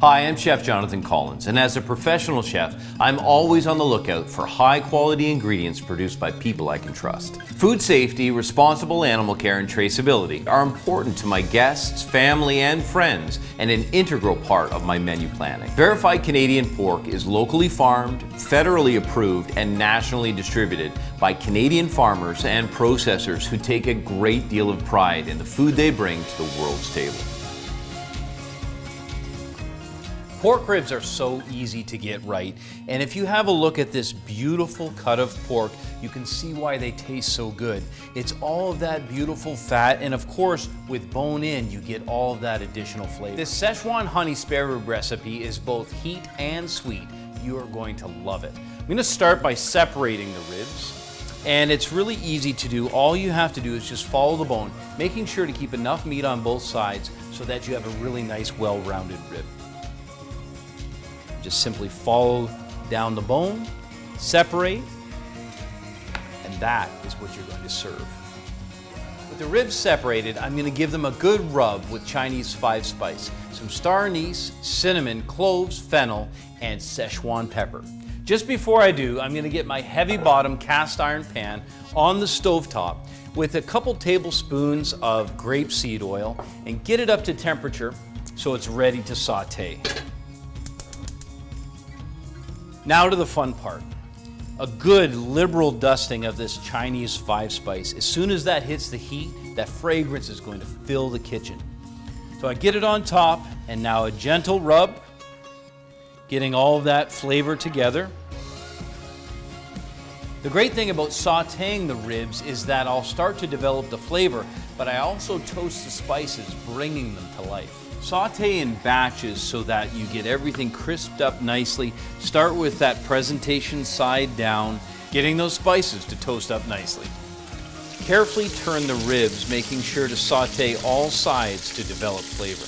Hi, I'm Chef Jonathan Collins, and as a professional chef, I'm always on the lookout for high-quality ingredients produced by people I can trust. Food safety, responsible animal care, and traceability are important to my guests, family, and friends, and an integral part of my menu planning. Verified Canadian pork is locally farmed, federally approved, and nationally distributed by Canadian farmers and processors who take a great deal of pride in the food they bring to the world's table. Pork ribs are so easy to get right, and if you have a look at this beautiful cut of pork, you can see why they taste so good. It's all of that beautiful fat, and of course, with bone in, you get all of that additional flavor. This Szechuan honey spare rib recipe is both heat and sweet. You are going to love it. I'm going to start by separating the ribs, and it's really easy to do. All you have to do is just follow the bone, making sure to keep enough meat on both sides so that you have a really nice, well-rounded rib. Just simply follow down the bone, separate, and that is what you're going to serve. With the ribs separated, I'm going to give them a good rub with Chinese 5-spice, some star anise, cinnamon, cloves, fennel, and Szechuan pepper. Just before I do, I'm going to get my heavy bottom cast iron pan on the stovetop with a couple tablespoons of grapeseed oil and get it up to temperature so it's ready to saute. Now to the fun part. A good liberal dusting of this Chinese 5-spice. As soon as that hits the heat, that fragrance is going to fill the kitchen. So I get it on top, and now a gentle rub, getting all of that flavor together. The great thing about sauteing the ribs is that I'll start to develop the flavor, but I also toast the spices, bringing them to life. Saute in batches so that you get everything crisped up nicely. Start with that presentation side down, getting those spices to toast up nicely. Carefully turn the ribs, making sure to saute all sides to develop flavor.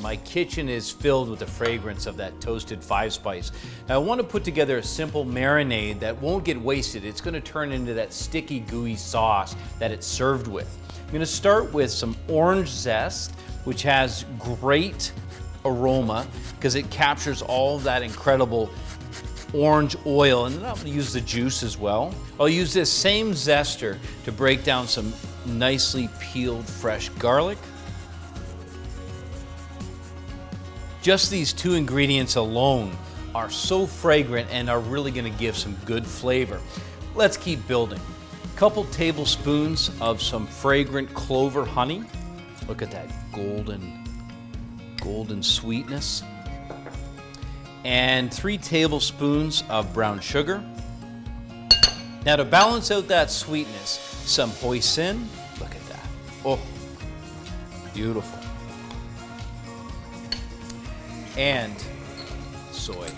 My kitchen is filled with the fragrance of that toasted 5-spice. Now I want to put together a simple marinade that won't get wasted. It's going to turn into that sticky, gooey sauce that it's served with. I'm going to start with some orange zest, which has great aroma because it captures all of that incredible orange oil, and then I'm going to use the juice as well. I'll use this same zester to break down some nicely peeled fresh garlic. Just these two ingredients alone are so fragrant and are really going to give some good flavor. Let's keep building. A couple tablespoons of some fragrant clover honey. Look at that golden sweetness. And 3 tablespoons of brown sugar. Now to balance out that sweetness, some hoisin. Look at that. Oh, beautiful. And soy.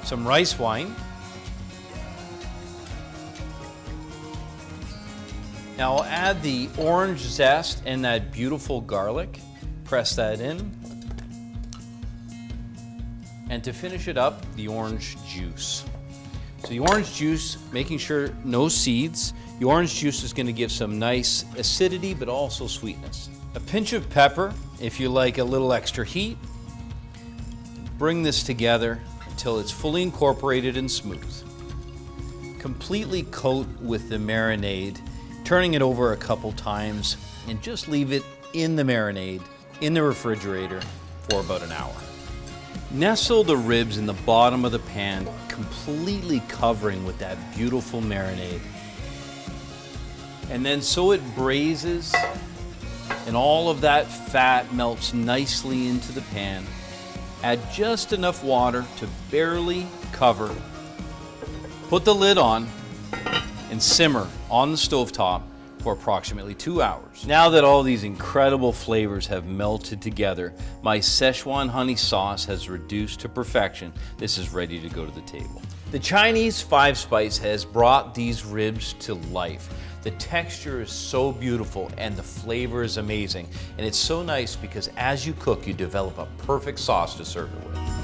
Some rice wine. Now I'll add the orange zest and that beautiful garlic. Press that in. And to finish it up, the orange juice. So the orange juice, making sure no seeds. The orange juice is going to give some nice acidity, but also sweetness. A pinch of pepper, if you like a little extra heat. Bring this together until it's fully incorporated and smooth. Completely coat with the marinade, turning it over a couple times, and just leave it in the marinade, in the refrigerator, for about an hour. Nestle the ribs in the bottom of the pan, completely covering with that beautiful marinade. And then so it braises and all of that fat melts nicely into the pan. Add just enough water to barely cover. Put the lid on and simmer on the stovetop for approximately 2 hours. Now that all these incredible flavors have melted together, my Szechuan honey sauce has reduced to perfection. This is ready to go to the table. The Chinese 5-spice has brought these ribs to life. The texture is so beautiful and the flavor is amazing. And it's so nice because as you cook, you develop a perfect sauce to serve it with.